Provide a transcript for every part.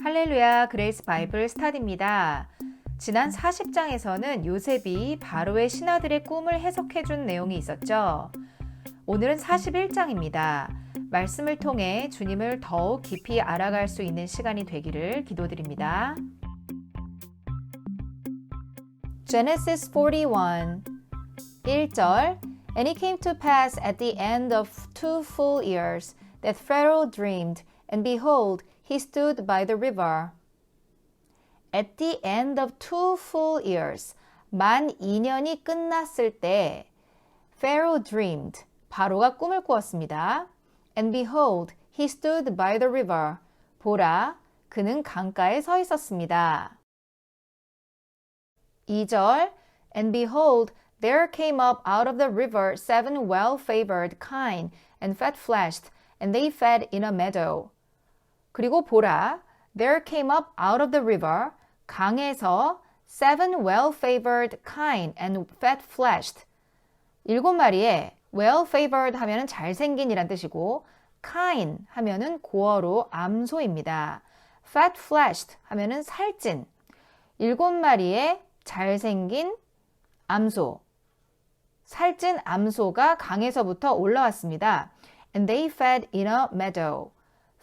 할렐루야, 그레이스 바이블 스타디입니다. 지난 40장에서는 요셉이 바로의 신하들의 꿈을 해석해 준 내용이 있었죠. 오늘은 41장입니다. 말씀을 통해 주님을 더욱 깊이 알아갈 수 있는 시간이 되기를 기도드립니다. Genesis 41 1절 And it came to pass at the end of 2 full years that Pharaoh dreamed, and behold, he stood by the river. At the end of 2 full years, 만 2년이 끝났을 때 Pharaoh dreamed, 바로가 꿈을 꾸었습니다. And behold, he stood by the river. 보라, 그는 강가에 서 있었습니다. 2절 And behold, there came up out of the river 7 well-favored kine and fatfleshed, and they fed in a meadow. 그리고 보라, there came up out of the river, 강에서 7 well-favored kine and fatfleshed. 7마리의 well-favored 하면은 잘생긴 이란 뜻이고, kine 하면은 고어로 암소입니다. fatfleshed 하면은 살찐. 7마리의 잘생긴 암소. 살찐 암소가 강에서부터 올라왔습니다. And they fed in a meadow.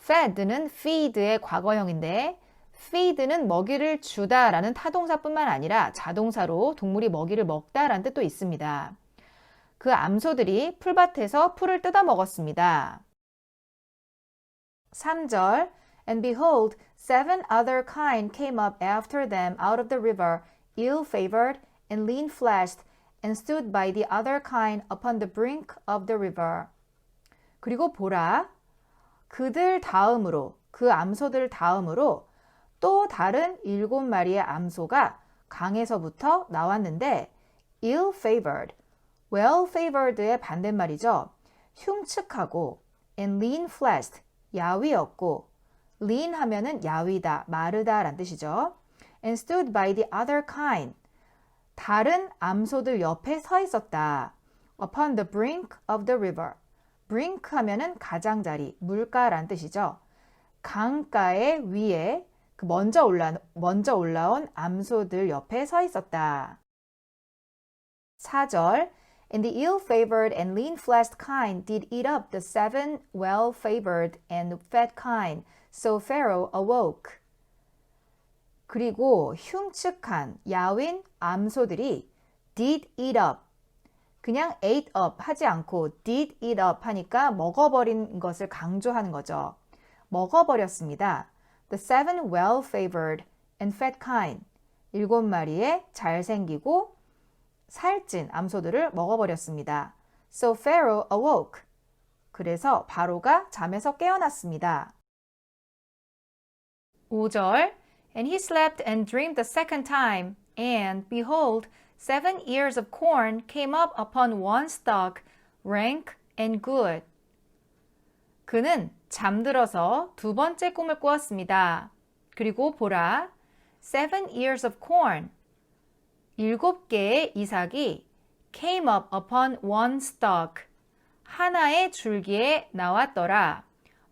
fed는 feed의 과거형인데 feed는 먹이를 주다라는 타동사뿐만 아니라 자동사로 동물이 먹이를 먹다라는 뜻도 있습니다. 그 암소들이 풀밭에서 풀을 뜯어 먹었습니다. 3절 And behold, 7 other kine came up after them out of the river, ill-favored and lean-fleshed, and stood by the other kine upon the brink of the river. 그리고 보라, 그들 다음으로, 그 암소들 다음으로 또 다른 7마리의 암소가 강에서부터 나왔는데 ill-favored, well-favored의 반대말이죠. 흉측하고 and lean-fleshed, 야위 없고 lean 하면은 야위다, 마르다 란 뜻이죠. And stood by the other kine, 다른 암소들 옆에 서 있었다. Upon the brink of the river. brink 하면은 가장자리, 물가란 뜻이죠. 강가의 위에 그 먼저 올라온 암소들 옆에 서 있었다. 4절 And the ill-favored and lean-fleshed kine did eat up the 7 well-favored and fat kine, so Pharaoh awoke. 그리고 흉측한 야윈 암소들이 did eat up, 그냥 ate up 하지 않고 did eat up 하니까 먹어버린 것을 강조하는 거죠. 먹어버렸습니다. The 7 well-favored and fat kine, 7마리의 잘생기고 살찐 암소들을 먹어버렸습니다. So Pharaoh awoke. 그래서 바로가 잠에서 깨어났습니다. 5절 And he slept and dreamed the second time, and behold, 7 ears of corn came up upon one stalk, rank and good. 그는 잠들어서 두 번째 꿈을 꾸었습니다. 그리고 보라, 7 ears of corn, 7개의 이삭이 came up upon one stalk, 하나의 줄기에 나왔더라.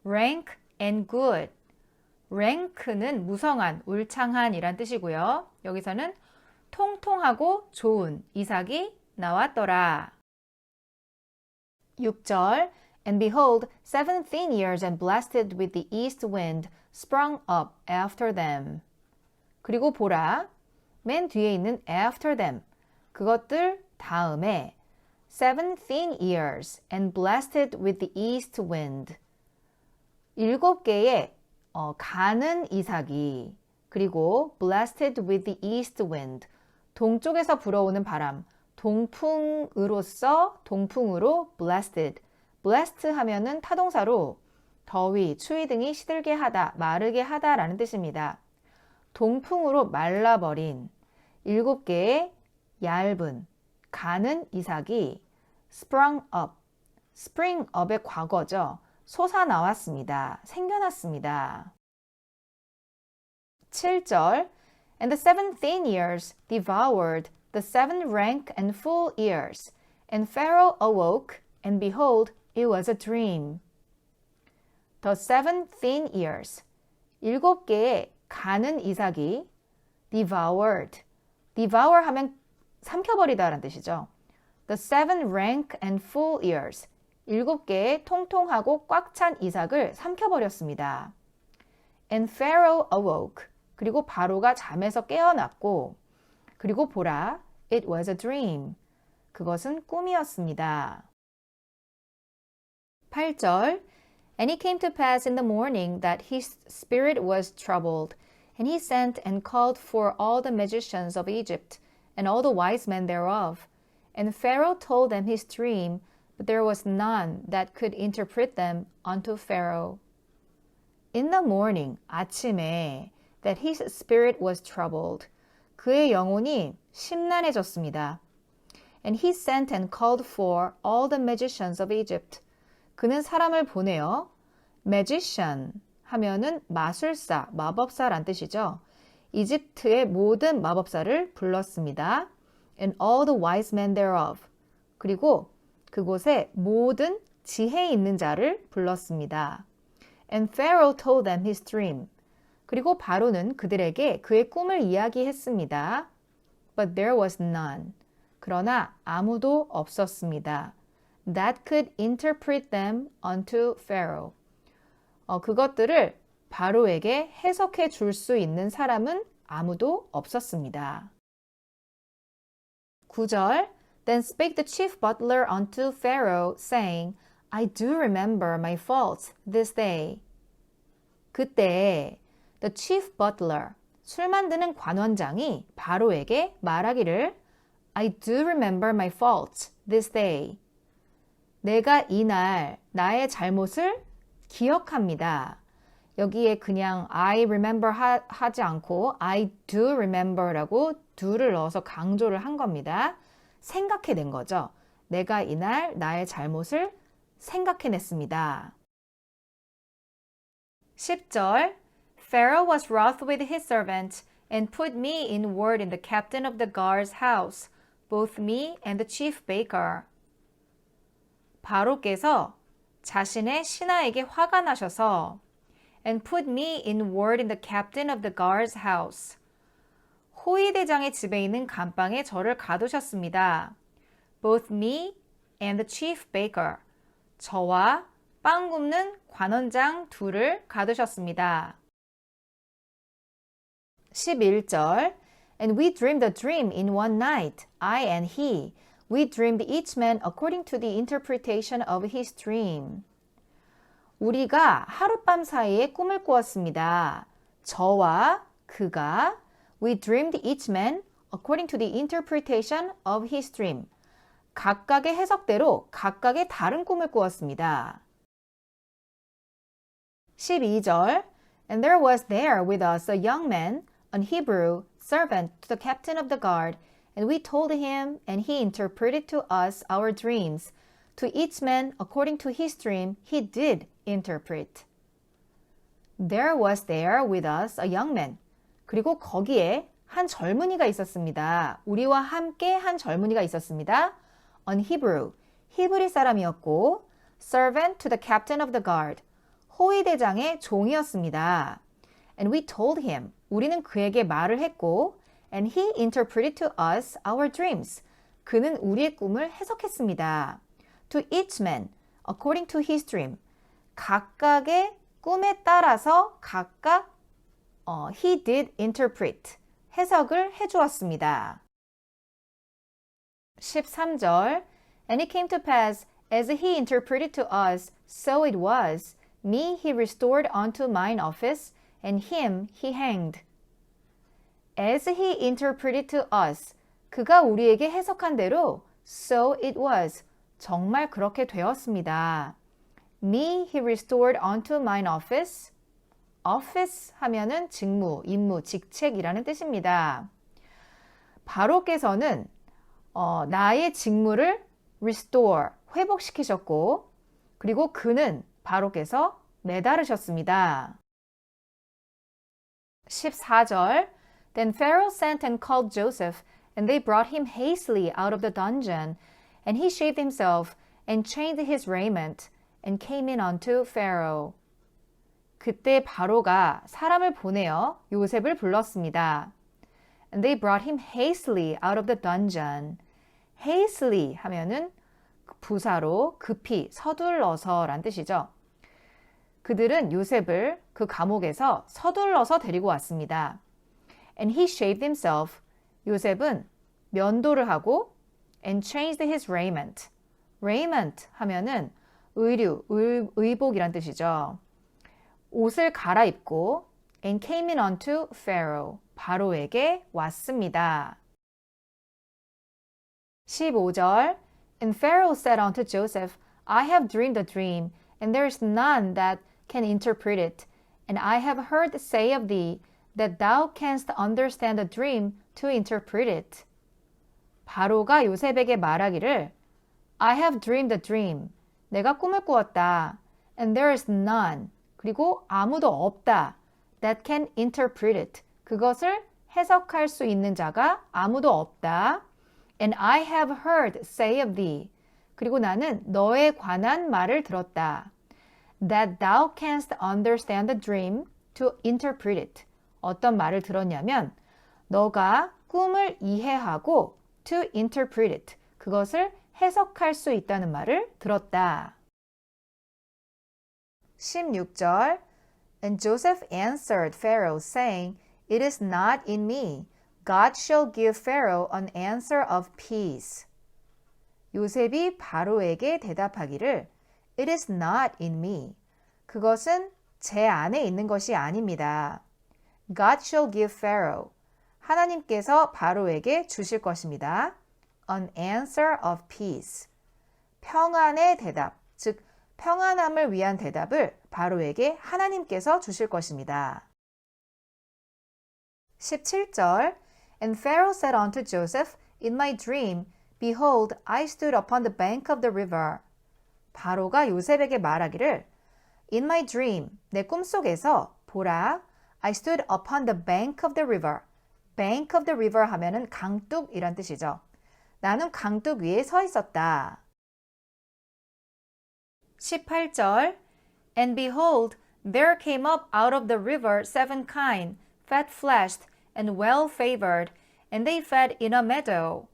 rank and good. rank는 무성한, 울창한 이란 뜻이고요. 여기서는 통통하고 좋은 이삭이 나왔더라. 6절 And behold, 7 thin ears and blasted with the east wind sprung up after them. 그리고 보라, 맨 뒤에 있는 after them, 그것들 다음에 7 thin ears and blasted with the east wind. 7개의 가는 이삭이, 그리고 blasted with the east wind, 동쪽에서 불어오는 바람, 동풍으로 blasted. blast 하면은 타동사로 더위, 추위 등이 시들게 하다, 마르게 하다라는 뜻입니다. 동풍으로 말라버린 7개의 얇은, 가는 이삭이 sprung up, spring up의 과거죠. 솟아나왔습니다. 생겨났습니다. 7절 And the 7 thin ears devoured the 7 rank and full ears, and Pharaoh awoke, and behold, it was a dream. The 7 thin ears, 7개의 가는 이삭이 devoured. devour 하면 삼켜버리다라는 뜻이죠. The 7 rank and full ears. 7개의 통통하고 꽉 찬 이삭을 삼켜버렸습니다. And Pharaoh awoke. 그리고 바로가 잠에서 깨어났고, 그리고 보라, it was a dream. 그것은 꿈이었습니다. 8절 And it came to pass in the morning that his spirit was troubled, and he sent and called for all the magicians of Egypt, and all the wise men thereof. And Pharaoh told them his dream, but there was none that could interpret them unto Pharaoh. In the morning, 아침에, that his spirit was troubled. 그의 영혼이 심란해졌습니다. And he sent and called for all the magicians of Egypt. 그는 사람을 보내어 magician 하면은 마술사, 마법사란 뜻이죠. 이집트의 모든 마법사를 불렀습니다. And all the wise men thereof. 그리고 그곳에 모든 지혜 있는 자를 불렀습니다. And Pharaoh told them his dream. 그리고 바로는 그들에게 그의 꿈을 이야기했습니다. But there was none. 그러나 아무도 없었습니다. That could interpret them unto Pharaoh. 그것들을 바로에게 해석해 줄 수 있는 사람은 아무도 없었습니다. 9절 Then spake the chief butler unto Pharaoh, saying, I do remember my faults this day. 그때 the chief butler, 술 만드는 관원장이 바로에게 말하기를 I do remember my faults this day. 내가 이날 나의 잘못을 기억합니다. 여기에 그냥 I remember 하지 않고 I do remember라고 do를 넣어서 강조를 한 겁니다. 생각해낸 거죠. 내가 이날 나의 잘못을 생각해냈습니다. 10절 Pharaoh was wroth with his servant and put me in ward in the captain of the guard's house, both me and the chief baker. 바로께서 자신의 신하에게 화가 나셔서 and put me in ward in the captain of the guard's house. 호위대장의 집에 있는 감방에 저를 가두셨습니다. Both me and the chief baker. 저와 빵 굽는 관원장 둘을 가두셨습니다. 11절 And we dreamed a dream in one night, I and he. We dreamed each man according to the interpretation of his dream. 우리가 하룻밤 사이에 꿈을 꾸었습니다. 저와 그가 We dreamed each man according to the interpretation of his dream. 각각의 해석대로 각각의 다른 꿈을 꾸었습니다. 12절 And there was there with us a young man, an Hebrew, servant to the captain of the guard, and we told him, and he interpreted to us our dreams. To each man according to his dream he did interpret. There was there with us a young man. 그리고 거기에 한 젊은이가 있었습니다. 우리와 함께 한 젊은이가 있었습니다. An Hebrew, 히브리 사람이었고, servant to the captain of the guard, 호위대장의 종이었습니다. And we told him, 우리는 그에게 말을 했고, and he interpreted to us our dreams. 그는 우리의 꿈을 해석했습니다. To each man, according to his dream. 각각의 꿈에 따라서 각각 he did interpret. 해석을 해주었습니다. 13절 And it came to pass, as he interpreted to us, so it was. Me he restored unto mine office, and him he hanged. As he interpreted to us, 그가 우리에게 해석한 대로, so it was. 정말 그렇게 되었습니다. Me he restored unto mine office. office 하면은 직무, 임무, 직책이라는 뜻입니다. 바로께서는 나의 직무를 restore, 회복시키셨고, 그리고 그는 바로께서 매달으셨습니다. 14절 Then Pharaoh sent and called Joseph, and they brought him hastily out of the dungeon, and he shaved himself, and changed his raiment, and came in unto Pharaoh. 그때 바로가 사람을 보내어 요셉을 불렀습니다. And they brought him hastily out of the dungeon. hastily 하면은 부사로 급히 서둘러서 란 뜻이죠. 그들은 요셉을 그 감옥에서 서둘러서 데리고 왔습니다. And he shaved himself. 요셉은 면도를 하고 and changed his raiment. raiment 하면은 의류, 의복이란 뜻이죠. 옷을 갈아입고 and came in unto Pharaoh. 바로에게 왔습니다. 15절 And Pharaoh said unto Joseph, I have dreamed a dream, and there is none that can interpret it. And I have heard say of thee, that thou canst understand a dream to interpret it. 바로가 요셉에게 말하기를 I have dreamed a dream. 내가 꿈을 꾸었다. And there is none. 그리고 아무도 없다. That can interpret it. 그것을 해석할 수 있는 자가 아무도 없다. And I have heard say of thee. 그리고 나는 너에 관한 말을 들었다. That thou canst understand the dream to interpret it. 어떤 말을 들었냐면 너가 꿈을 이해하고 to interpret it. 그것을 해석할 수 있다는 말을 들었다. 16절 And Joseph answered Pharaoh, saying, It is not in me. God shall give Pharaoh an answer of peace. 요셉이 바로에게 대답하기를 It is not in me. 그것은 제 안에 있는 것이 아닙니다. God shall give Pharaoh. 하나님께서 바로에게 주실 것입니다. An answer of peace. 평안의 대답, 즉 평안함을 위한 대답을 바로에게 하나님께서 주실 것입니다. 17절 And Pharaoh said unto Joseph, In my dream, behold, I stood upon the bank of the river. 바로가 요셉에게 말하기를 In my dream, 내 꿈속에서 보라, I stood upon the bank of the river. bank of the river 하면은 강둑이란 뜻이죠. 나는 강둑 위에 서 있었다. 18절 And behold, there came up out of the river 7 kine, fatfleshed and well favored, and they fed in a meadow.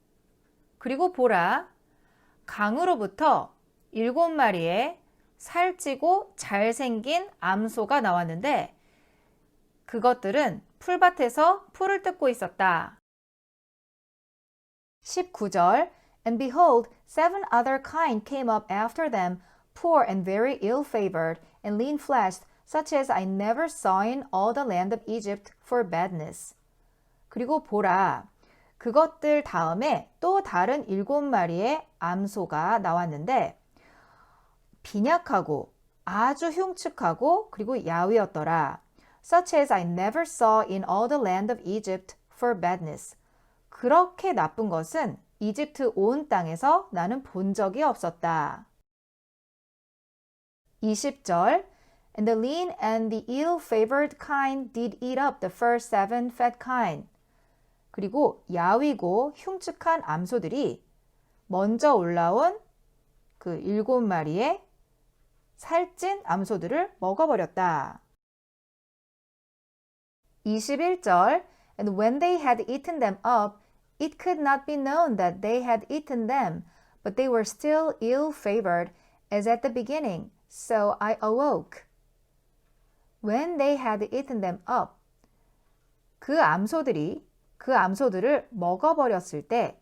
그리고 보라, 강으로부터 7마리의 살찌고 잘생긴 암소가 나왔는데 그것들은 풀밭에서 풀을 뜯고 있었다. 19절 And behold, 7 other kine came up after them, poor and very ill-favored, and lean-fleshed, such as I never saw in all the land of Egypt for badness. 그리고 보라, 그것들 다음에 또 다른 7마리의 암소가 나왔는데 빈약하고 아주 흉측하고 그리고 야위었더라. Such as I never saw in all the land of Egypt for badness. 그렇게 나쁜 것은 이집트 온 땅에서 나는 본 적이 없었다. 20절 And the lean and the ill-favored kine did eat up the first 7 fat kine. 그리고 야위고 흉측한 암소들이 먼저 올라온 그 7마리의 살찐 암소들을 먹어버렸다. 21절 And when they had eaten them up, it could not be known that they had eaten them, but they were still ill-favored, as at the beginning. So I awoke. When they had eaten them up, 그 암소들을 먹어버렸을 때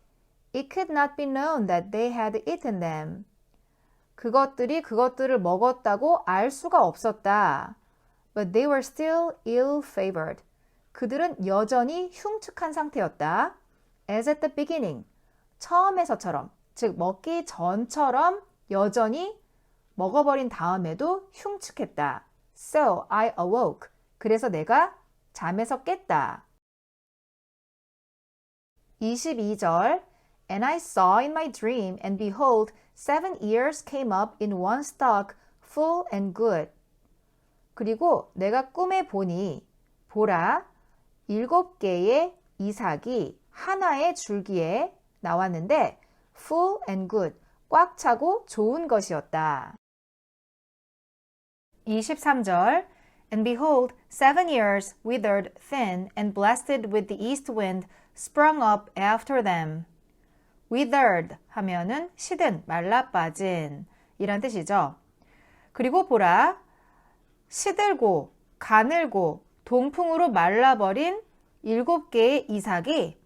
It could not be known that they had eaten them. 그것들을 먹었다고 알 수가 없었다. But they were still ill-favored. 그들은 여전히 흉측한 상태였다. As at the beginning. 처음에서처럼, 즉 먹기 전처럼 여전히 먹어버린 다음에도 흉측했다. So I awoke. 그래서 내가 잠에서 깼다. 22절 And I saw in my dream, and behold, 7 ears came up in one stalk, full and good. 그리고 내가 꿈에 보니, 보라, 7개의 이삭이 하나의 줄기에 나왔는데, full and good, 꽉 차고 좋은 것이었다. 23절 And behold, 7 years withered thin and blasted with the east wind sprung up after them. withered 하면은 시든, 말라빠진 이란 뜻이죠. 그리고 보라, 시들고 가늘고 동풍으로 말라버린 7개의 이삭이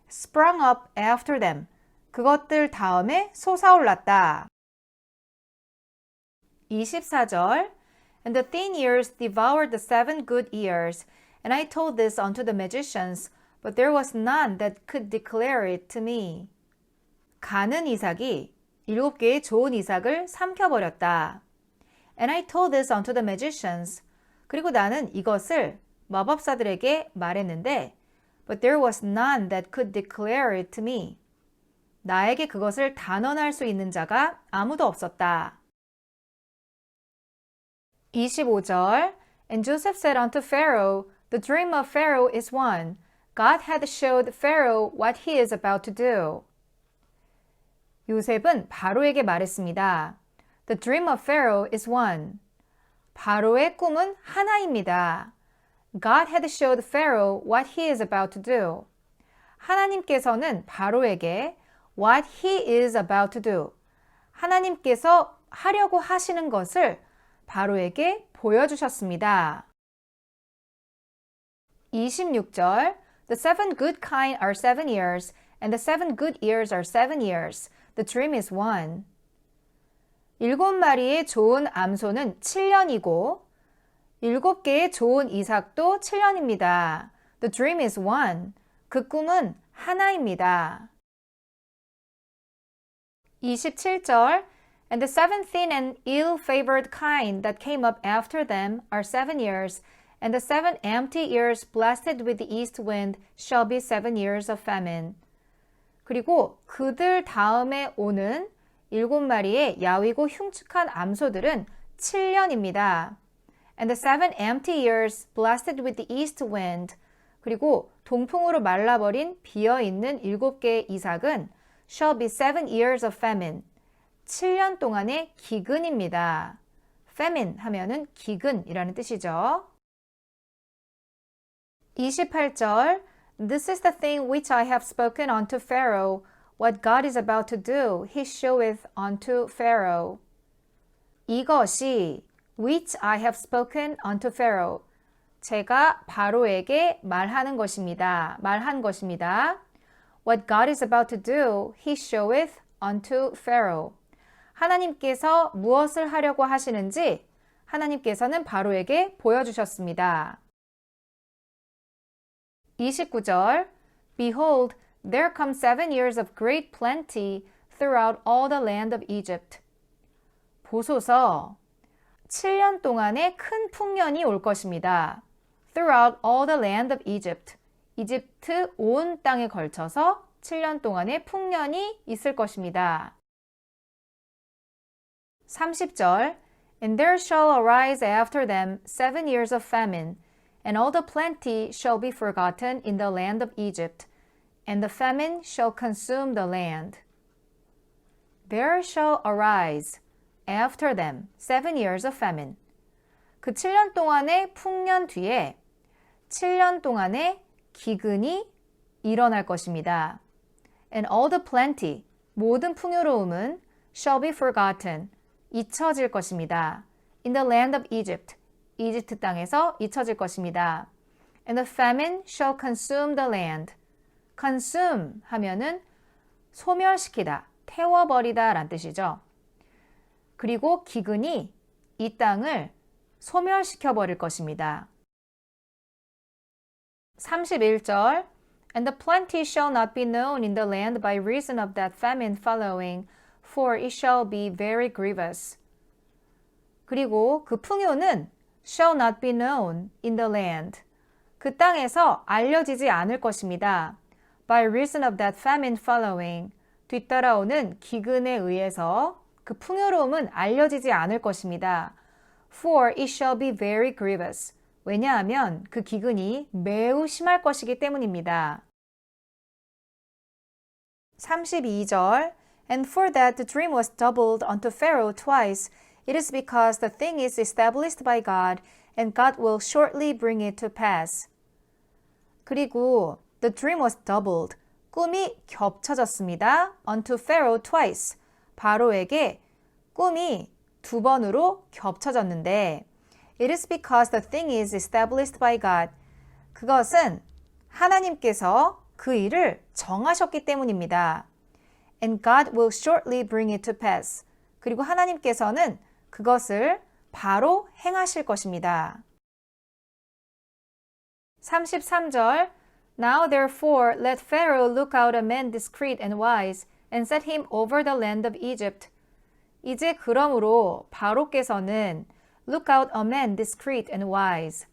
sprung up after them. 그것들 다음에 솟아올랐다. 24절 And the thin ears devoured the 7 good ears, and I told this unto the magicians, but there was none that could declare it to me. 가는 이삭이 7개의 좋은 이삭을 삼켜버렸다. And I told this unto the magicians. 그리고 나는 이것을 마법사들에게 말했는데, but there was none that could declare it to me. 나에게 그것을 단언할 수 있는 자가 아무도 없었다. 25절 And Joseph said unto Pharaoh, The dream of Pharaoh is one. God hath showed Pharaoh what he is about to do. 요셉은 바로에게 말했습니다. The dream of Pharaoh is one. 바로의 꿈은 하나입니다. God had showed Pharaoh what he is about to do. 하나님께서는 바로에게 what he is about to do. 하나님께서 하려고 하시는 것을 바로에게 보여주셨습니다. 26절 The 7 good kine are 7 years, and the 7 good ears are 7 years. The dream is one. 7마리의 좋은 암소는 7년이고 7개의 좋은 이삭도 7년입니다. The dream is one. 그 꿈은 하나입니다. 27절 And the 7 thin and ill-favored kine that came up after them are 7 years, and the 7 empty ears blasted with the east wind shall be 7 years of famine. 그리고 그들 다음에 오는 7마리의 야위고 흉측한 암소들은 7년입니다. And the 7 empty ears blasted with the east wind. 그리고 동풍으로 말라버린 비어있는 7개의 이삭은 shall be 7 years of famine. 7년 동안의 기근입니다. famine 하면은 기근이라는 뜻이죠. 28절 This is the thing which I have spoken unto Pharaoh. What God is about to do, he showeth unto Pharaoh. 이것이 which I have spoken unto Pharaoh. 제가 바로에게 말한 것입니다. What God is about to do, he showeth unto Pharaoh. 하나님께서 무엇을 하려고 하시는지 하나님께서는 바로에게 보여주셨습니다. 29절 Behold, there come 7 years of great plenty throughout all the land of Egypt. 보소서, 7년 동안의 큰 풍년이 올 것입니다. Throughout all the land of Egypt. 이집트 온 땅에 걸쳐서 7년 동안의 풍년이 있을 것입니다. 30절 And there shall arise after them 7 years of famine, and all the plenty shall be forgotten in the land of Egypt, and the famine shall consume the land. There shall arise after them 7 years of famine. 그 7년 동안의 풍년 뒤에 7년 동안의 기근이 일어날 것입니다. And all the plenty, 모든 풍요로움은 shall be forgotten, 잊혀질 것입니다. In the land of Egypt, 이집트 땅에서 잊혀질 것입니다. And the famine shall consume the land. consume 하면은 소멸시키다, 태워버리다 라는 뜻이죠. 그리고 기근이 이 땅을 소멸시켜버릴 것입니다. 31절 And the plenty shall not be known in the land by reason of that famine following, for it shall be very grievous. 그리고 그 풍요는 shall not be known in the land. 그 땅에서 알려지지 않을 것입니다. By reason of that famine following. 뒤따라오는 기근에 의해서 그 풍요로움은 알려지지 않을 것입니다. For it shall be very grievous. 왜냐하면 그 기근이 매우 심할 것이기 때문입니다. 32절 And for that the dream was doubled unto Pharaoh twice. It is because the thing is established by God, and God will shortly bring it to pass. 그리고 the dream was doubled. 꿈이 겹쳐졌습니다. unto Pharaoh twice. 바로에게 꿈이 두 번으로 겹쳐졌는데 it is because the thing is established by God. 그것은 하나님께서 그 일을 정하셨기 때문입니다. And God will shortly bring it to pass. 그리고 하나님께서는 그것을 바로 행하실 것입니다. 33절 Now therefore let Pharaoh look out a man discreet and wise and set him over the land of Egypt. 이제 그러므로 바로께서는 look out a man discreet and wise.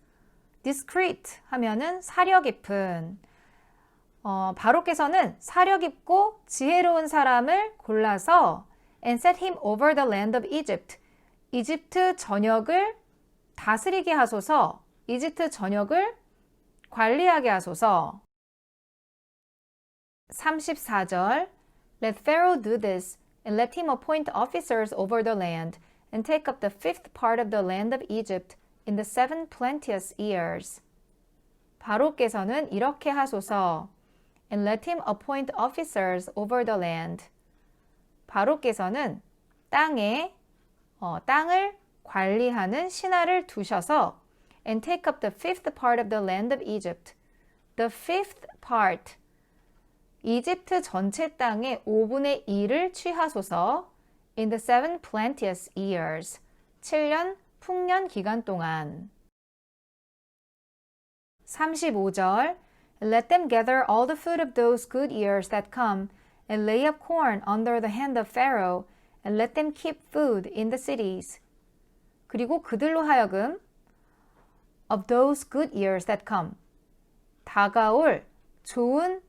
discreet 하면은 사려 깊은. 바로께서는 사려 깊고 지혜로운 사람을 골라서 and set him over the land of Egypt. 이집트 전역을 다스리게 하소서. 이집트 전역을 관리하게 하소서. 34절 Let Pharaoh do this and let him appoint officers over the land and take up the fifth part of the land of Egypt in the 7 plenteous years. 바로께서는 이렇게 하소서. And let him appoint officers over the land. 바로께서는 땅을 관리하는 신하를 두셔서 and take up the fifth part of the land of Egypt. The fifth part. 이집트 전체 땅의 5분의 1을 취하소서. In the 7 plenteous years. 7년 풍년 기간 동안. 35절 Let them gather all the food of those good years that come and lay up corn under the hand of Pharaoh and let them keep food in the cities. 그리고 그들로 하여금 of those good years that come. 다가올 좋은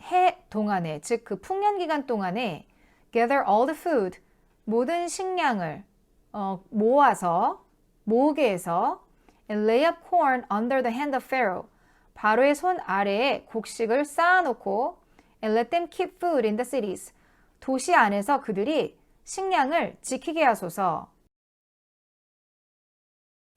해 동안에, 즉 그 풍년 기간 동안에 gather all the food, 모든 식량을 모으게 해서 and lay up corn under the hand of Pharaoh. 바로의 손 아래에 곡식을 쌓아놓고 and let them keep food in the cities. 도시 안에서 그들이 식량을 지키게 하소서.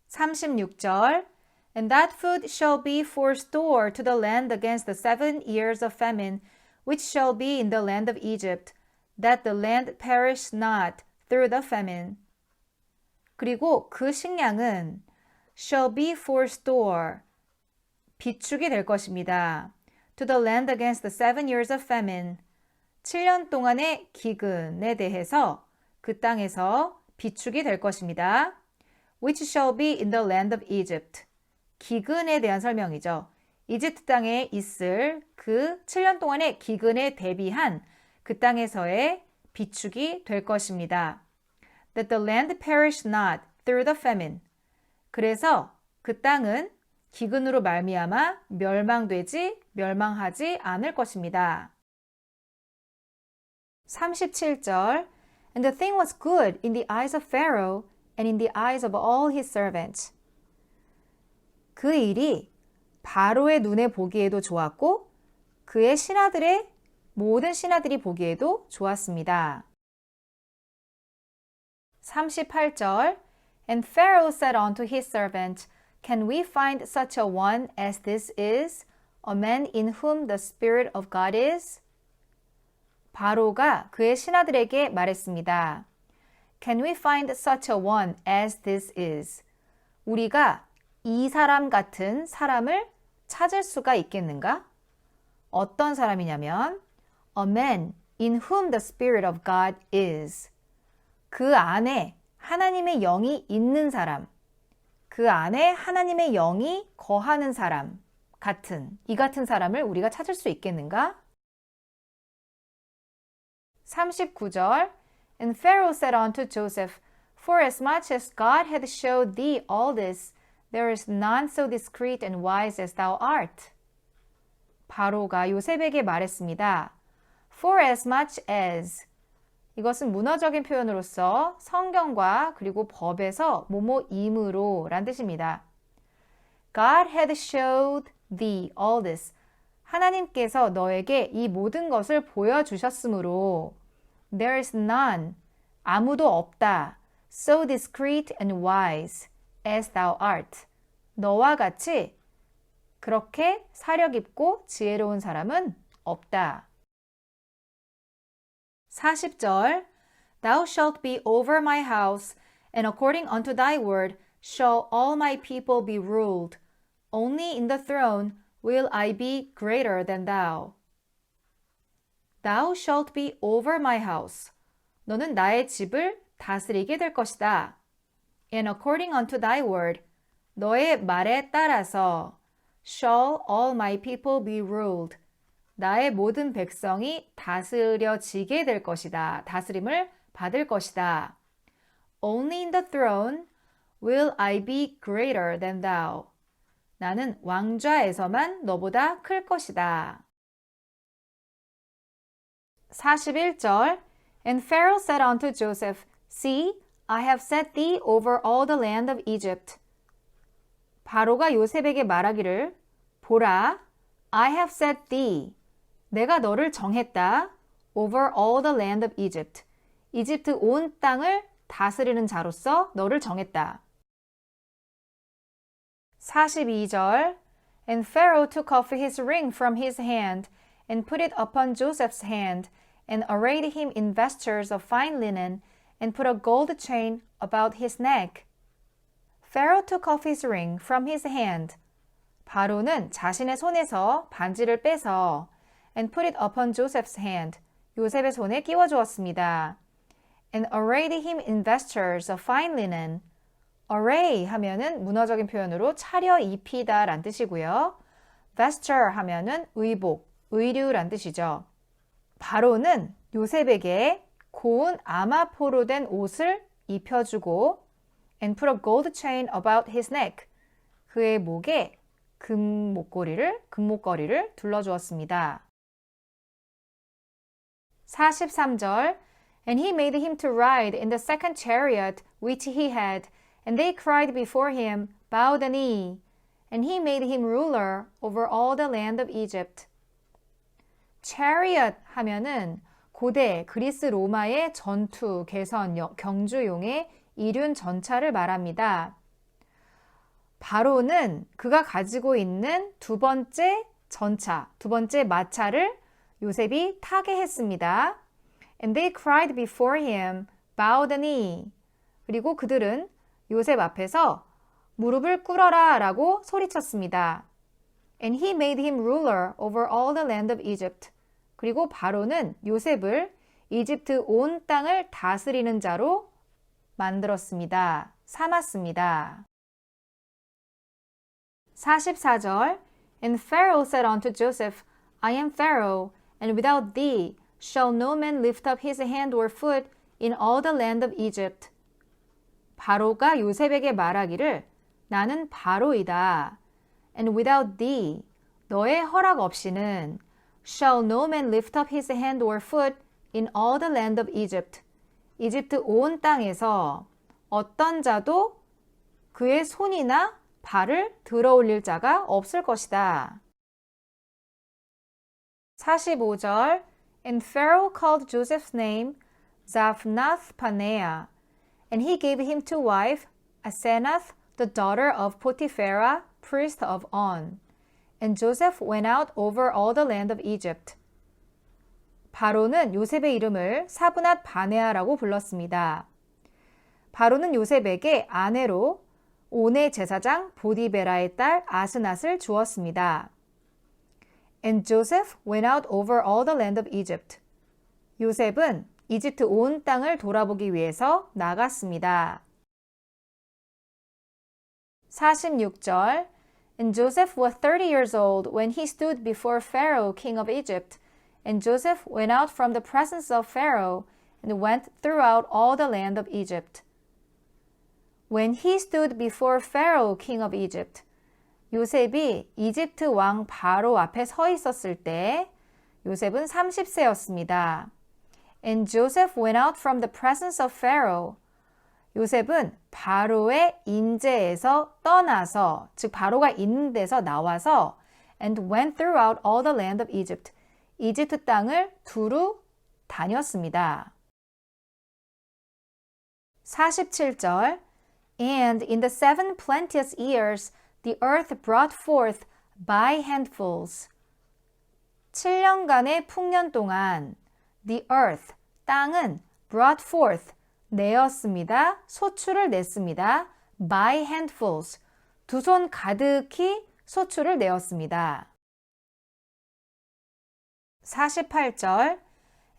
36절 And that food shall be for store to the land against the 7 years of famine, which shall be in the land of Egypt, that the land perish not through the famine. 그리고 그 식량은 shall be for store, 비축이 될 것입니다. To the land against the 7 years of famine, 7년 동안의 기근에 대해서 그 땅에서 비축이 될 것입니다. Which shall be in the land of Egypt. 기근에 대한 설명이죠. 이집트 땅에 있을 그 7년 동안의 기근에 대비한 그 땅에서의 비축이 될 것입니다. That the land perish not through the famine. 그래서 그 땅은 기근으로 말미암아 멸망하지 않을 것입니다. 37절 And the thing was good in the eyes of Pharaoh and in the eyes of all his servants. 그 일이 바로의 눈에 보기에도 좋았고 그의 모든 신하들이 보기에도 좋았습니다. 38절 And Pharaoh said unto his servant, Can we find such a one as this is, a man in whom the Spirit of God is? 바로가 그의 신하들에게 말했습니다. Can we find such a one as this is? 우리가 이 사람 같은 사람을 찾을 수가 있겠는가? 어떤 사람이냐면 A man in whom the Spirit of God is. 그 안에 하나님의 영이 있는 사람, 그 안에 하나님의 영이 거하는 사람 이 같은 사람을 우리가 찾을 수 있겠는가? 39절 And Pharaoh said unto Joseph, For as much as God hath showed thee all this, there is none so discreet and wise as thou art. 바로가 요셉에게 말했습니다. For as much as 이것은 문어적인 표현으로서 성경과 그리고 법에서 뭐뭐임으로 란 뜻입니다. God had showed thee all this. 하나님께서 너에게 이 모든 것을 보여주셨으므로 There is none, 아무도 없다. So discreet and wise, as thou art. 너와 같이 그렇게 사려 깊고 지혜로운 사람은 없다. 40절 Thou shalt be over my house, and according unto thy word shall all my people be ruled. Only in the throne will I be greater than thou. Thou shalt be over my house. 너는 나의 집을 다스리게 될 것이다. And according unto thy word, 너의 말에 따라서 shall all my people be ruled. 나의 모든 백성이 다스려지게 될 것이다. 다스림을 받을 것이다. Only in the throne will I be greater than thou. 나는 왕좌에서만 너보다 클 것이다. 41절 And Pharaoh said unto Joseph, See, I have set thee over all the land of Egypt. 바로가 요셉에게 말하기를 보라, I have set thee. 내가 너를 정했다. Over all the land of Egypt. 이집트 온 땅을 다스리는 자로서 너를 정했다. 42절 And Pharaoh took off his ring from his hand and put it upon Joseph's hand and arrayed him in vestures of fine linen and put a gold chain about his neck. Pharaoh took off his ring from his hand. 바로는 자신의 손에서 반지를 빼서 and put it upon Joseph's hand. 요셉의 손에 끼워 주었습니다. And arrayed him in vestures of fine linen. array 하면은 문어적인 표현으로 차려 입히다 란 뜻이고요. vesture 하면은 의복, 의류란 뜻이죠. 바로는 요셉에게 고운 아마포로 된 옷을 입혀주고 and put a gold chain about his neck. 그의 목에 금목걸이를 둘러주었습니다. 43절 And he made him to ride in the second chariot which he had, and they cried before him, Bow the knee. And he made him ruler over all the land of Egypt. chariot 하면은 고대 그리스 로마의 전투, 개선, 경주용의 이륜 전차를 말합니다. 바로는 그가 가지고 있는 두 번째 전차, 두 번째 마차를 요셉이 타게 했습니다. And they cried before him, bow the knee. 그리고 그들은 요셉 앞에서 무릎을 꿇어라 라고 소리쳤습니다. And he made him ruler over all the land of Egypt. 그리고 바로는 요셉을 이집트 온 땅을 다스리는 자로 만들었습니다. 삼았습니다. 44절 And Pharaoh said unto Joseph, I am Pharaoh, and without thee shall no man lift up his hand or foot in all the land of Egypt. 바로가 요셉에게 말하기를 나는 바로이다. And without thee, 너의 허락 없이는 shall no man lift up his hand or foot in all the land of Egypt. 이집트 온 땅에서 어떤 자도 그의 손이나 발을 들어 올릴 자가 없을 것이다. 45절 And Pharaoh called Joseph's name Zaphnath-Paneah, and he gave him to wife Asenath, the daughter of Potiphera, priest of On. And Joseph went out over all the land of Egypt. 바로는 요셉의 이름을 사브낫 바네아라고 불렀습니다. 바로는 요셉에게 아내로 온의 제사장 보디베라의 딸 아스낫을 주었습니다. And Joseph went out over all the land of Egypt. 요셉은 이집트 온 땅을 돌아보기 위해서 나갔습니다. 46절 And Joseph was 30 years old when he stood before Pharaoh, king of Egypt. And Joseph went out from the presence of Pharaoh and went throughout all the land of Egypt. When he stood before Pharaoh, king of Egypt. 요셉이 이집트 왕 바로 앞에 서 있었을 때 요셉은 30세였습니다. And Joseph went out from the presence of Pharaoh. 요셉은 바로의 인재에서 떠나서, 즉 바로가 있는 데서 나와서 and went throughout all the land of Egypt. 이집트 땅을 두루 다녔습니다. 47절 And in the 7 plenteous years, the earth brought forth by handfuls. 7년간의 풍년 동안 the earth, 땅은 brought forth, 내었습니다. 소출을 냈습니다. by handfuls, 두 손 가득히 소출을 내었습니다. 48절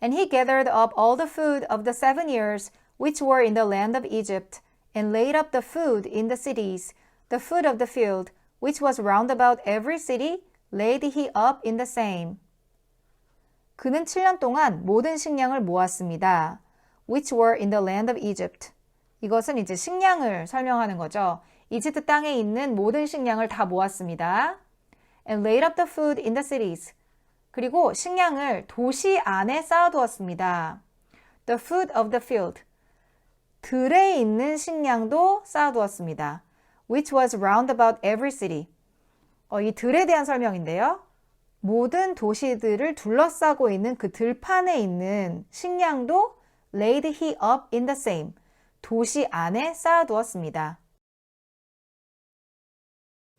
And he gathered up all the food of the 7 years which were in the land of Egypt, and laid up the food in the cities, the food of the field, which was round about every city, laid he up in the same. 그는 7년 동안 모든 식량을 모았습니다. which were in the land of Egypt. 이것은 이제 식량을 설명하는 거죠. 이집트 땅에 있는 모든 식량을 다 모았습니다. And laid up the food in the cities. 그리고 식량을 도시 안에 쌓아두었습니다. The food of the field. 들에 있는 식량도 쌓아두었습니다. Which was round about every city. 이 들에 대한 설명인데요. 모든 도시들을 둘러싸고 있는 그 들판에 있는 식량도 laid he up in the same. 도시 안에 쌓아두었습니다.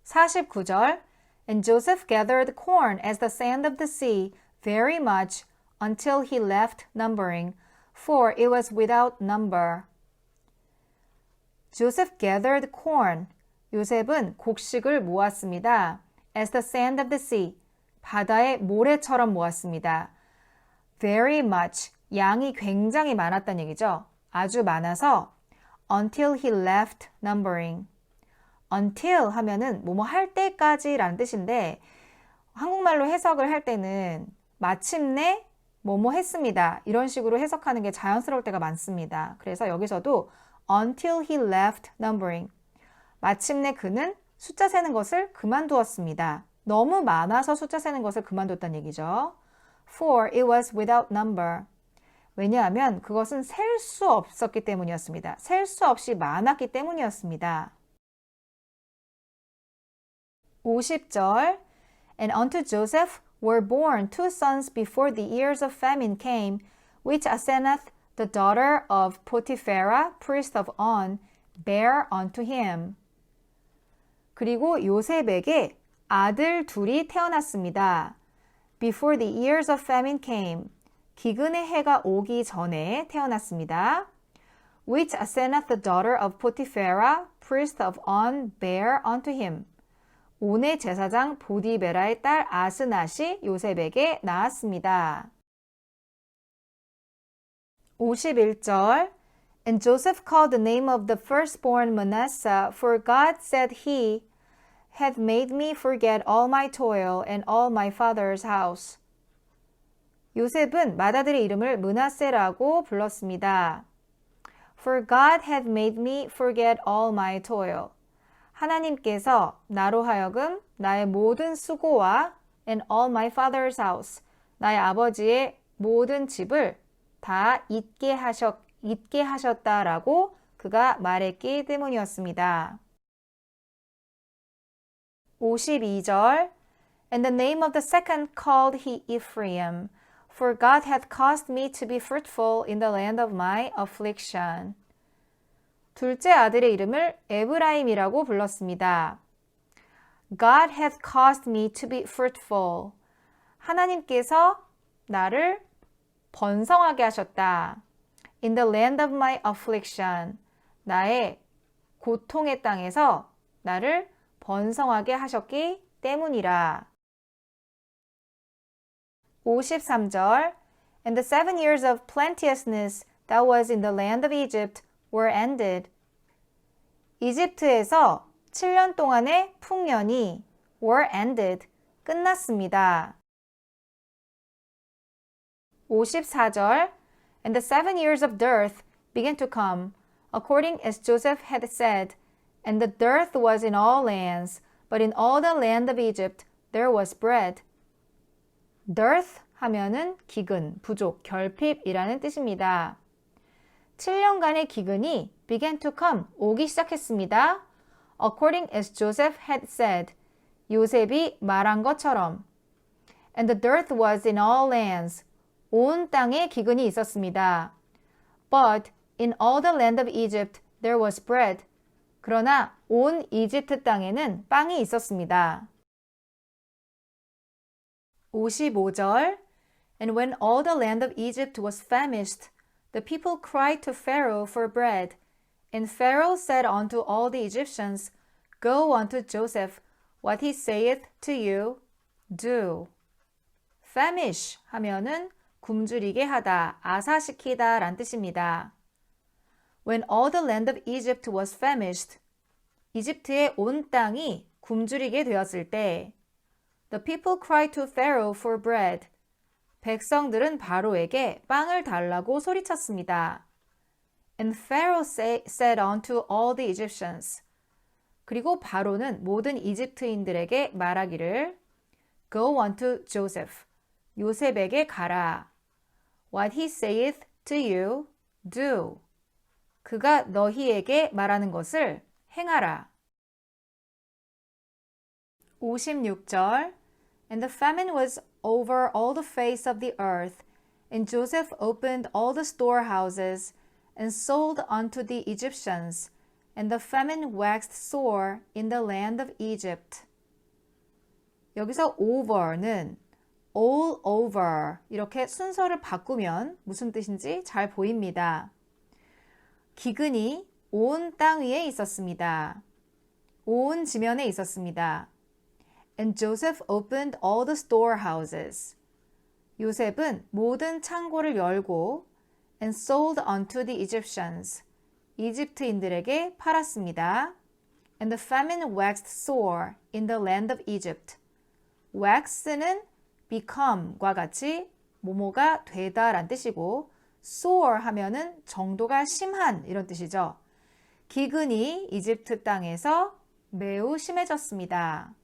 49절 And Joseph gathered corn as the sand of the sea very much until he left numbering, for it was without number. Joseph gathered corn. 요셉은 곡식을 모았습니다. As the sand of the sea. 바다의 모래처럼 모았습니다. Very much. 양이 굉장히 많았다는 얘기죠. 아주 많아서 until he left numbering. until 하면은 뭐뭐 할 때까지라는 뜻인데 한국말로 해석을 할 때는 마침내 뭐뭐 했습니다. 이런 식으로 해석하는 게 자연스러울 때가 많습니다. 그래서 여기서도 until he left numbering. 마침내 그는 숫자 세는 것을 그만두었습니다. 너무 많아서 숫자 세는 것을 그만뒀다는 얘기죠. For it was without number. 왜냐하면 그것은 셀 수 없었기 때문이었습니다. 셀 수 없이 많았기 때문이었습니다. 50절 And unto Joseph were born 2 sons before the years of famine came, which Asenath, the daughter of Potiphera, priest of On, bare unto him. 그리고 요셉에게 아들 둘이 태어났습니다. Before the years of famine came. 기근의 해가 오기 전에 태어났습니다. Which Asenath, the daughter of Potiphera, priest of On, bare unto him. 온의 제사장 보디베라의 딸 아스낫이 요셉에게 낳았습니다. 51절 And Joseph called the name of the firstborn Manasseh, for God said he had made me forget all my toil and all my father's house. 요셉은 맏아들의 이름을 므낫세라고 불렀습니다. For God had made me forget all my toil. 하나님께서 나로 하여금 나의 모든 수고와 and all my father's house, 나의 아버지의 모든 집을 다 잊게 하셨다라고 그가 말했기 때문이었습니다. 52절 And the name of the second called he Ephraim, for God had caused me to be fruitful in the land of my affliction. 둘째 아들의 이름을 에브라임이라고 불렀습니다. God had caused me to be fruitful. 하나님께서 나를 번성하게 하셨다. In the land of my affliction. 나의 고통의 땅에서 나를 번성하게 하셨기 때문이라. 53절 And the 7 years of plenteousness that was in the land of Egypt were ended. 이집트에서 7년 동안의 풍년이 were ended, 끝났습니다. 54절 And the 7 years of dearth began to come, according as Joseph had said, and the dearth was in all lands, but in all the land of Egypt there was bread. dearth 하면은 기근, 부족, 결핍이라는 뜻입니다. 7년간의 기근이 began to come, 오기 시작했습니다. According as Joseph had said, 요셉이 말한 것처럼. And the dearth was in all lands, 온 땅에 기근이 있었습니다. But in all the land of Egypt there was bread. 그러나 온 이집트 땅에는 빵이 있었습니다. 55절 And when all the land of Egypt was famished, the people cried to Pharaoh for bread. And Pharaoh said unto all the Egyptians, Go unto Joseph, what he saith to you, do. famish 하면은 굶주리게 하다, 아사시키다 란 뜻입니다. When all the land of Egypt was famished, 이집트의 온 땅이 굶주리게 되었을 때 The people cried to Pharaoh for bread. 백성들은 바로에게 빵을 달라고 소리쳤습니다. And Pharaoh said unto all the Egyptians. 그리고 바로는 모든 이집트인들에게 말하기를 Go unto Joseph. 요셉에게 가라. What he saith to you, do. 그가 너희에게 말하는 것을 행하라. 56절 And the famine was over all the face of the earth, and Joseph opened all the storehouses and sold unto the Egyptians, and the famine waxed sore in the land of Egypt. 여기서 over는 all over 이렇게 순서를 바꾸면 무슨 뜻인지 잘 보입니다. 기근이 온 땅 위에 있었습니다. 온 지면에 있었습니다. And Joseph opened all the storehouses. 요셉은 모든 창고를 열고 and sold unto the Egyptians. 이집트인들에게 팔았습니다. And the famine waxed sore in the land of Egypt. wax는 become과 같이 뭐뭐가 되다 란 뜻이고 sore 하면은 정도가 심한 이런 뜻이죠. 기근이 이집트 땅에서 매우 심해졌습니다.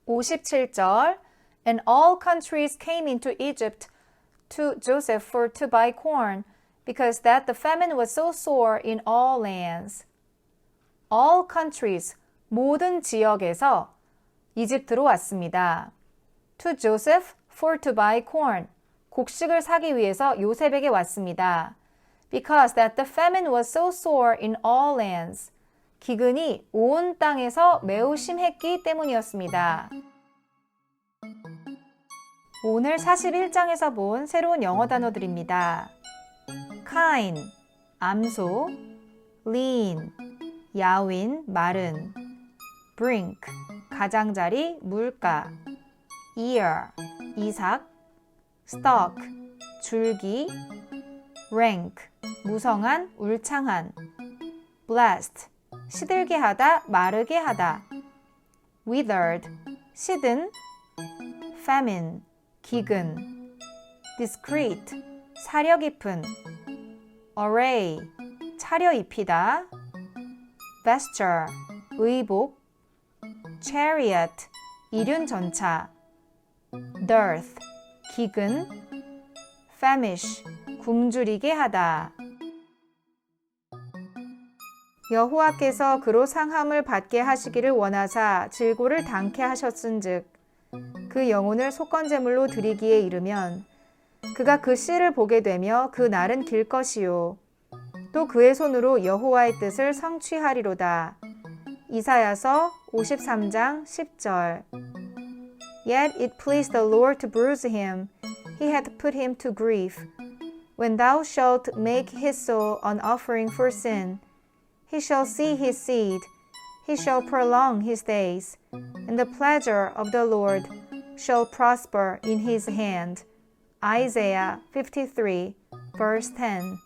57절 And all countries came into Egypt to Joseph for to buy corn, because that the famine was so sore in all lands. All countries, 모든 지역에서 이집트로 왔습니다. To Joseph for to buy corn, 곡식을 사기 위해서 요셉에게 왔습니다. Because that the famine was so sore in all lands. 기근이 온 땅에서 매우 심했기 때문이었습니다. 오늘 41장에서 본 새로운 영어 단어들입니다. kine, 암소, lean, 야윈, 마른, brink, 가장자리, 물가, ear, 이삭, stalk, 줄기, rank, 무성한, 울창한, blessed, 시들게 하다, 마르게 하다, withered, 시든, famine, 기근, discreet, 사려 깊은, array, 차려입히다, vesture, 의복, chariot, 이륜전차, dearth, 기근, famish, 굶주리게 하다. 여호와께서 그로 상함을 받게 하시기를 원하사 질고를 당케 하셨은즉 그 영혼을 속건제물로 드리기에 이르면 그가 그 씨를 보게 되며 그 날은 길 것이요 또 그의 손으로 여호와의 뜻을 성취하리로다. 이사야서 53장 10절 Yet it pleased the Lord to bruise him, he hath put him to grief. When thou shalt make his soul an offering for sin, he shall see his seed, he shall prolong his days, and the pleasure of the Lord shall prosper in his hand. Isaiah 53, verse 10.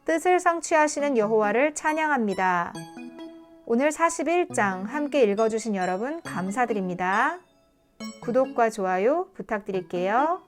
뜻을 성취하시는 여호와를 찬양합니다. 오늘 41장 함께 읽어주신 여러분 감사드립니다. 구독과 좋아요 부탁드릴게요.